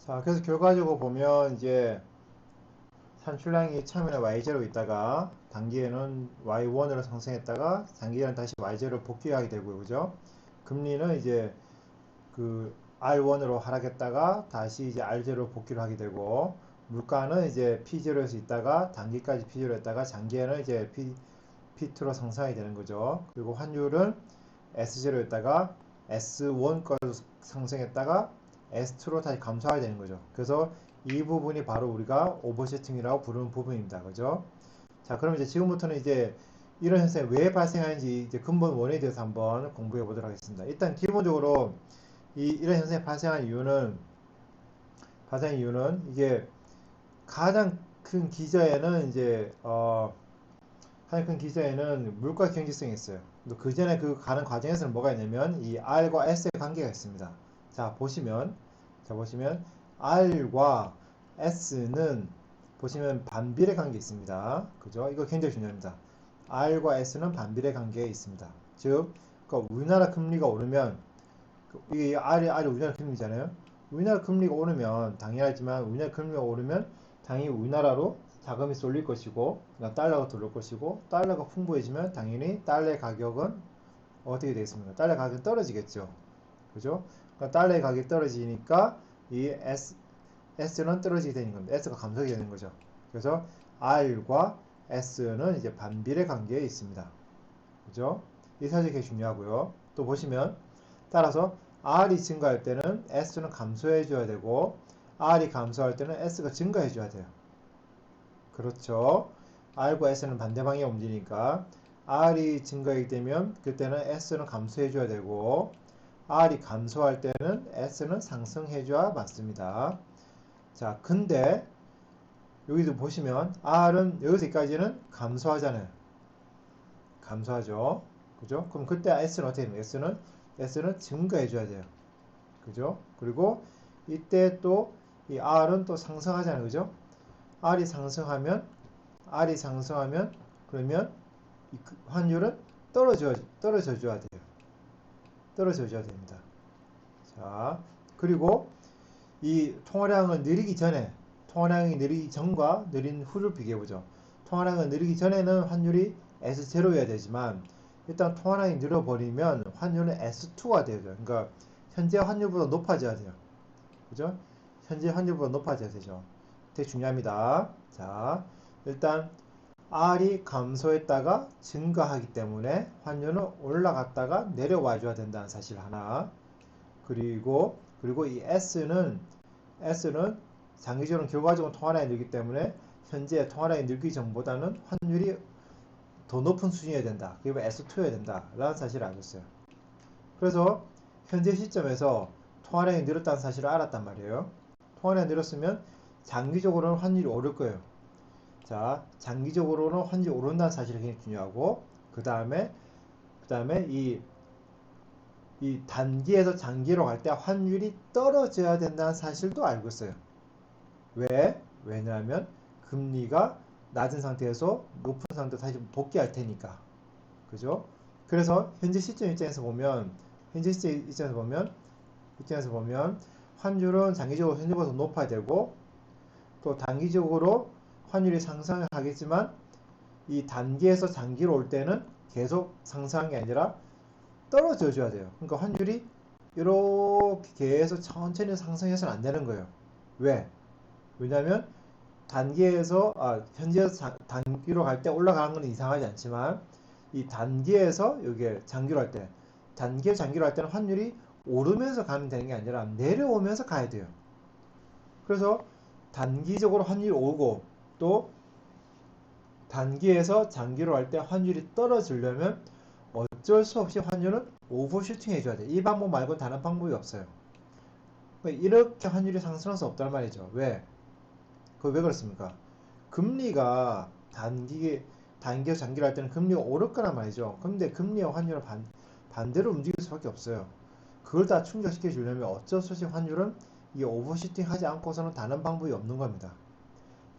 자, 그래서 결과적으로 보면 이제 산출량이 처음에는 Y0 있다가 단기에는 Y1으로 상승했다가 단기에는 다시 Y0로 복귀하게 되고요. 그죠? 금리는 이제 그 R1으로 하락했다가 다시 이제 R0로 복귀를 하게 되고 물가는 이제 P0에서 있다가 단기까지 P0로 했다가 장기에는 이제 P2로 상승하게 되는 거죠. 그리고 환율은 S0였다가 S1까지 상승했다가 S2로 다시 감소하게 되는 거죠. 그래서 이 부분이 바로 우리가 오버슈팅이라고 부르는 부분입니다. 그죠? 자, 그럼 이제 지금부터는 이제 이런 현상이 왜 발생하는지 이제 근본 원인에 대해서 한번 공부해 보도록 하겠습니다. 일단 기본적으로 이런 현상이 발생한 이유는 이게 가장 큰 기저에는 이제 가장 큰 기저에는 물가 경직성이 있어요. 그 전에 그 가는 과정에서는 뭐가 있냐면 이 R과 S의 관계가 있습니다. 자 보시면 R과 S는 보시면 반비례 관계 있습니다. 그죠? 이거 굉장히 중요합니다. R과 S는 반비례 관계에 있습니다. 즉, 그러니까 우리나라 금리가 오르면 이 R이 우리나라 금리잖아요. 우리나라 금리가 오르면 당연하지만 우리나라 금리가 오르면 당연히 우리나라로 자금이 쏠릴 것이고 그러니까 달러가 들어올 것이고 달러가 풍부해지면 당연히 달러의 가격은 어떻게 되겠습니까? 달러 가격이 떨어지겠죠. 그죠? 그러니까 달러의 가격이 떨어지니까 이 S는 떨어지게 되는 겁니다. S가 감소하게 되는 거죠. 그래서 R과 S는 이제 반비례 관계에 있습니다. 그죠? 이 사실이 되게 중요하고요. 또 보시면 따라서 R이 증가할 때는 S는 감소해 줘야 되고 R이 감소할 때는 S가 증가해 줘야 돼요. 그렇죠. R과 S는 반대 방향에 움직이니까 R이 증가하게 되면 그때는 S는 감소해 줘야 되고 R이 감소할 때는 S는 상승해 줘야 맞습니다. 자, 근데 여기도 보시면 R은 여기서까지는 감소하잖아요. 감소하죠. 그죠? 그럼 그때 S는 어떻게 됩니까? S는 증가해 줘야 돼요. 그죠? 그리고 이때 또 이 R은 또 상승하잖아요. 그죠? R이 상승하면 그러면 이 환율은 떨어져 줘야 돼요. 떨어져 줘야 됩니다. 자, 그리고 이 통화량이 느리기 전과 느린 후를 비교해 보죠. 통화량은 느리기 전에는 환율이 S0여야 되지만 일단 통화량이 늘어버리면 환율은 S2가 돼요. 그러니까 현재 환율보다 높아져야 돼요. 그죠? 현재 환율보다 높아져야 되죠. 되게 중요합니다. 자, 일단 R이 감소했다가 증가하기 때문에 환율은 올라갔다가 내려와 줘야 된다는 사실 하나. 그리고 이 S는 장기적으로 결과적으로 통화량이 늘기 때문에 현재 통화량이 늘기 전보다는 환율이 더 높은 수준이어야 된다. 그리고 S2여야 된다. 라는 사실을 알고 있어요. 그래서 현재 시점에서 통화량이 늘었다는 사실을 알았단 말이에요. 통화량이 늘었으면 장기적으로는 환율이 오를 거예요. 자, 장기적으로는 환율이 오른다는 사실이 굉장히 중요하고 그 다음에 이 단기에서 장기로 갈 때 환율이 떨어져야 된다는 사실도 알고 있어요. 왜? 왜냐하면 금리가 낮은 상태에서 높은 상태로 다시 복귀할 테니까. 그죠? 그래서 현재 시점 입장에서 보면 환율은 장기적으로 현재보다 더 높아야 되고 또 단기적으로 환율이 상승을 하겠지만 이 단기에서 장기로 올 때는 계속 상승한 게 아니라 떨어져 줘야 돼요. 그러니까 환율이 이렇게 계속 천천히 상승해서는 안 되는 거예요. 왜? 왜냐하면 현지에서 단기로 갈 때 올라가는 건 이상하지 않지만 이 단기에서 여기 장기로 할 때는 환율이 오르면서 가면 되는 게 아니라 내려오면서 가야 돼요. 그래서 단기적으로 환율이 오고 또 단기에서 장기로 할 때 환율이 떨어지려면 어쩔 수 없이 환율은 오버슈팅 해줘야 돼. 이 방법 말고 다른 방법이 없어요. 이렇게 환율이 상승할 수 없단 말이죠. 왜? 왜 그렇습니까? 금리가 단기에서 장기로 할 때는 금리가 오를 거란 말이죠. 근데 금리와 환율은 반대로 움직일 수밖에 없어요. 그걸 다 충족시켜 주려면 어쩔 수 없이 환율은 이 오버슈팅 하지 않고서는 다른 방법이 없는 겁니다.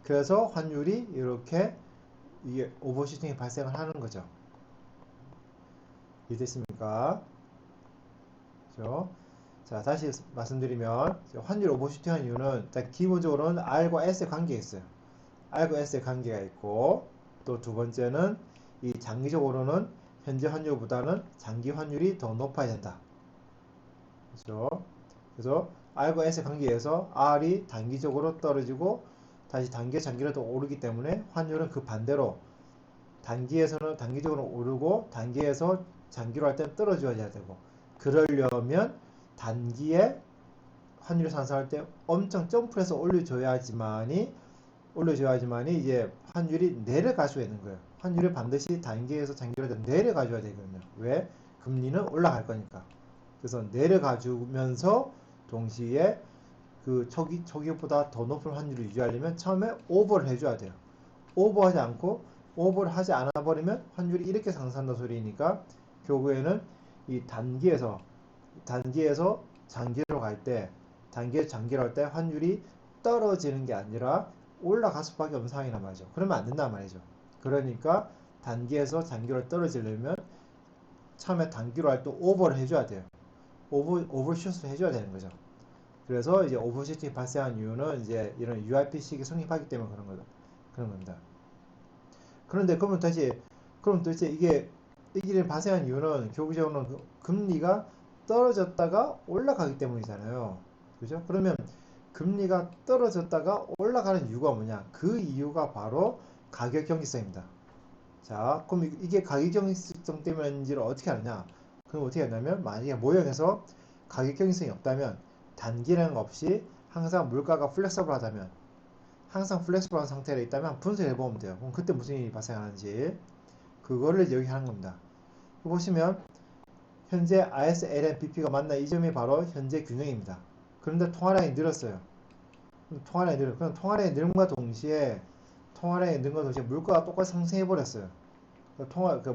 그래서 환율이 이렇게 이게 오버슈팅이 발생을 하는 거죠. 이해됐습니까? 그죠? 자, 다시 말씀드리면 환율 오버슈팅한 이유는 일단 기본적으로는 R과 S의 관계가 있어요. R과 S의 관계가 있고 또 두 번째는 이 장기적으로는 현재 환율보다는 장기 환율이 더 높아야 된다. 그렇죠? 그래서 R과 S의 관계에서 R이 단기적으로 떨어지고 다시 장기로 더 오르기 때문에 환율은 그 반대로 단기에서는 단기적으로 오르고 단기에서 장기로 할 때는 떨어져야 되고 그러려면 단기에 환율이 상승할 때 엄청 점프해서 올려줘야지만이 이제 환율이 내려갈 수가 있는 거예요. 환율이 반드시 단기에서 장기로 내려가줘야 되거든요. 왜? 금리는 올라갈 거니까. 그래서 내려가주면서 동시에 그 초기보다 더 높은 환율을 유지하려면 처음에 오버를 해줘야 돼요. 오버하지 않고 오버를 하지 않아 버리면 환율이 이렇게 상승한다 소리니까 결국에는 이 단기에서 장기로 갈 때, 단기에서 장기로 할 때 환율이 떨어지는 게 아니라 올라갈 수밖에 없는 상황이란 말이죠. 그러면 안 된단 말이죠. 그러니까 단기에서 장기로 떨어지려면 처음에 단기로 할 때 오버를 해줘야 돼요. 오버슛을 해줘야 되는 거죠. 그래서 이제 오버슈팅이 발생한 이유는 이제 이런 UIP식이 성립하기 때문에 그런 겁니다. 그런데 그럼 도대체 이게 일이 발생한 이유는 결국적으로는 금리가 떨어졌다가 올라가기 때문이잖아요. 그죠? 그러면 금리가 떨어졌다가 올라가는 이유가 뭐냐? 그 이유가 바로 가격 경직성입니다. 자, 그럼 이게 가격 경직성 때문인지를 어떻게 아느냐? 그럼 어떻게 하냐면 만약에 모형에서 가격 경직성이 없다면 단기량 없이 항상 물가가 플렉서블하다면 항상 플렉서블한 상태로 있다면 분석을 해보면 돼요. 그럼 그때 무슨 일이 발생하는지 그거를 여기 하는 겁니다. 보시면 현재 ISLMPP가 만난 이 점이 바로 현재 균형입니다. 그런데 통화량이 늘었어요. 그럼 통화량이 늘음과 동시에 물가가 똑같이 상승해 버렸어요.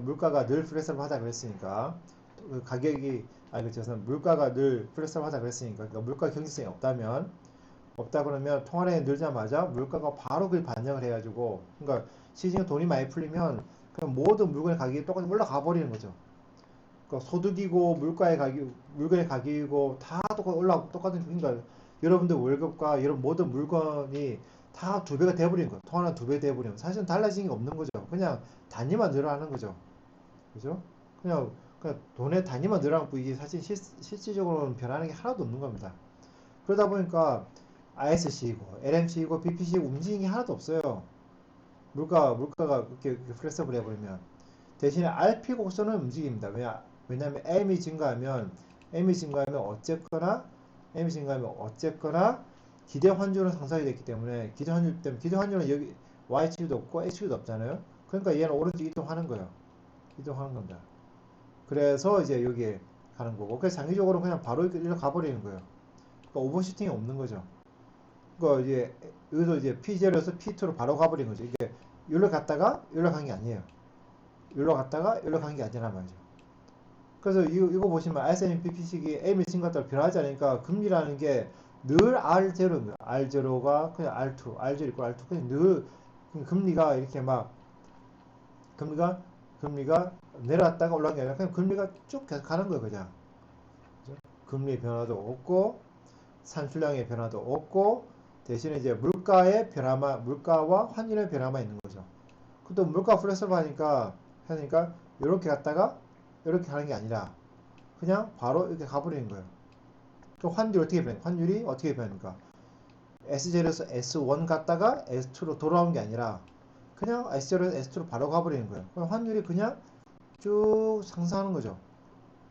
물가가 늘 플렉서블하다 그랬으니까 그 가격이 물가가 늘 플렉서블하다 그랬으니까 그러니까 물가 경직성이 없다 그러면 통화량이 늘자마자 물가가 바로 그걸 반영을 해가지고 그러니까 시중에 돈이 많이 풀리면 그냥 모든 물건의 가격이 똑같이 올라가 버리는 거죠. 그러니까 소득이고 물건의 가격이고 다 똑같은 그러니까 여러분들 월급과 여러분 모든 물건이 다 두 배가 돼버리는 거예요. 통화량 두 배 돼버리면 사실은 달라진 게 없는 거죠. 그냥 단위만 늘어나는 거죠. 그죠? 그냥 돈의 단위만 늘어나고 이게 사실 실질적으로는 변하는 게 하나도 없는 겁니다. 그러다 보니까 ISC이고 LMC이고 BPC이고 움직이는 게 하나도 없어요. 물가가 그렇게 플렉서블 해버리면 대신에 RP 곡선은 움직입니다. 왜냐하면 M이 증가하면 어쨌거나 기대 환율은 상승이 됐기 때문에 기대 환율은 여기 YH도 없고 HQ도 없잖아요. 그러니까 얘는 오른쪽 이동하는 거예요. 이동하는 겁니다. 그래서 이제 여기에 가는 거고 그래서 장기적으로 그냥 바로 이렇게 가버리는 거예요. 그러니까 오버슈팅이 없는 거죠. 그러니까 이제 여기서 이제 P0에서 P2로 바로 가버린 거죠. 이게 여기로 갔다가 여기로 간 게 아니에요. 여기로 갔다가 여기로 간 게 아니란 말이죠. 그래서 이거 보시면 S&P500이 M이 증가했다고 변하지 않으니까 금리라는 게 늘 R0인 거예요. R0가 그냥 R2, R0 있고 R2 그냥 늘 금리가 이렇게 막 금리가 내려왔다가 올라간 게 아니라 그냥 금리가 쭉 계속 가는 거예요. 그냥 금리의 변화도 없고 산출량의 변화도 없고 대신에 이제 물가와 환율의 변화만 있는 거죠. 또 물가 플렉서블 하니까 이렇게 갔다가 이렇게 가는 게 아니라 그냥 바로 이렇게 가버리는 거예요. 그럼 환율이 어떻게 변합니까? S0에서 S1 갔다가 S2로 돌아온 게 아니라 그냥 S0에서 S2로 바로 가버리는 거예요. 그럼 환율이 그냥 쭉 상승하는 거죠.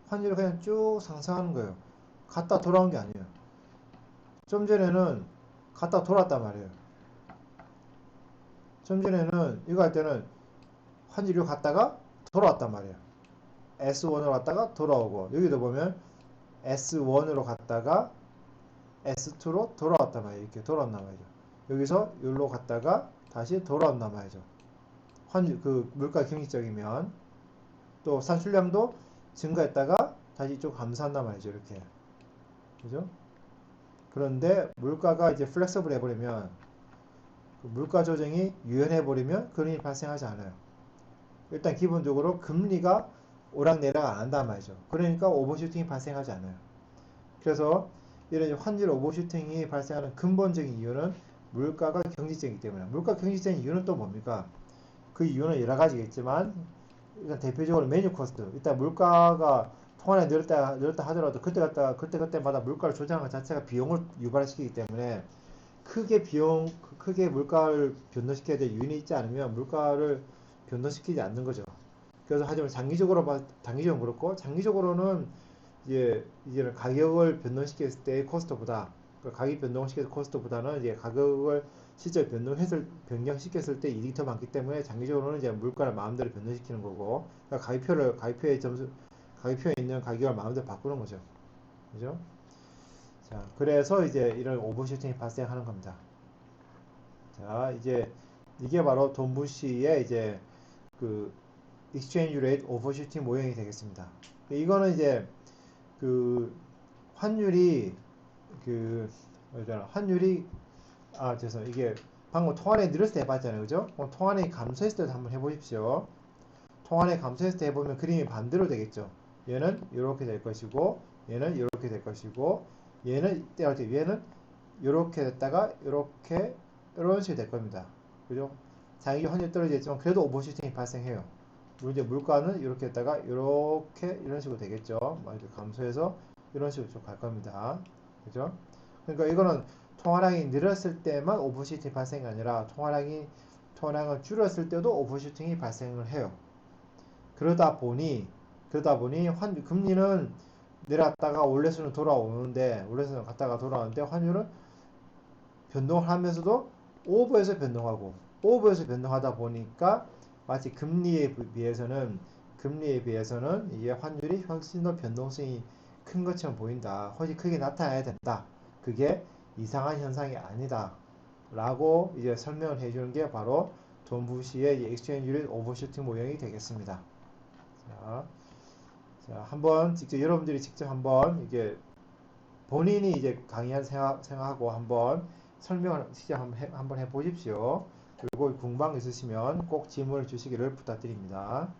환율이 그냥 쭉 상승하는 거예요. 갔다 돌아온 게 아니에요. 좀 전에는 갔다 돌았단 말이에요. 좀 전에는 이거 할 때는 환율이 갔다가 돌아왔단 말이에요. S1으로 갔다가 돌아오고 여기도 보면 S1으로 갔다가 S2로 돌아왔단 말이에요. 이렇게 돌아왔단 말이죠. 여기서 여기로 갔다가 다시 돌아온단 말이죠. 물가 경직적이면 또 산출량도 증가했다가 다시 좀 감소한단 말이죠. 이렇게. 그죠? 그런데 물가가 이제 플렉서블 해버리면 물가 조정이 유연해 버리면 그런 일이 발생하지 않아요. 일단 기본적으로 금리가 오락내락 안 한단 말이죠. 그러니까 오버슈팅이 발생하지 않아요. 그래서 이런 환율 오버슈팅이 발생하는 근본적인 이유는 물가가 경직적이기 때문에. 물가 경직적인 이유는 또 뭡니까? 그 이유는 여러 가지겠지만 일단 대표적으로 메뉴 코스트. 일단 물가가 통화량이 늘었다 하더라도 그때마다 물가를 조정하는 것 자체가 비용을 유발시키기 때문에 크게 물가를 변동시켜야 될 요인이 있지 않으면 물가를 변동시키지 않는 거죠. 그래서 하지만 단기적으로 그렇고 장기적으로는 이제 가격을 변동시켰을 때의 코스트보다 가격 변동시켰을 코스트보다는 이제 가격을 실제 변경시켰을 때 이익이 더 많기 때문에 장기적으로는 이제 물가를 마음대로 변동시키는 거고 그러니까 가격표에 있는 가격을 마음대로 바꾸는 거죠. 그죠? 자, 그래서 이제 이런 오버슈팅이 발생하는 겁니다. 자, 이제 이게 바로 돈부시의 이제 그 exchange rate overshooting 모형이 되겠습니다. 이거는 이제 그 환율이 그 환율이 죄송해요. 이게 방금 통화량이 늘었을 때 해봤잖아요. 그죠? 통화량이 감소했을 때도 한번 해보십시오. 통화량이 감소했을 때 해보면 그림이 반대로 되겠죠. 얘는 이렇게 될 것이고 얘는 이렇게 될 것이고 얘는 이렇게 됐다가 이렇게 이런 식이 될 겁니다. 그죠? 자기 환율이 떨어지겠지만 그래도 오버슈팅이 발생해요. 이제 물가는 이렇게 했다가 이렇게 이런 식으로 되겠죠. 이렇게 감소해서 이런 식으로 쭉 갈 겁니다. 그죠? 그러니까 이거는 통화량이 늘었을 때만 오버슈팅이 발생이 아니라 통화량을 줄였을 때도 오버슈팅이 발생을 해요. 그러다 보니 금리는 내려갔다가 원래수는 갔다가 돌아오는데 환율은 변동을 하면서도 오버해서 변동하다 보니까 마치 금리에 비해서는 이게 환율이 훨씬 더 변동성이 큰 것처럼 보인다. 훨씬 크게 나타나야 된다. 그게 이상한 현상이 아니다. 라고 이제 설명을 해주는 게 바로 돈부시의 exchange rate overshooting 모형이 되겠습니다. 한번 여러분들이 직접 한번 이게 본인이 이제 강의한 생각하고 한번 설명을 직접 한번 해보십시오. 그리고 궁금한 거 있으시면 꼭 질문을 주시기를 부탁드립니다.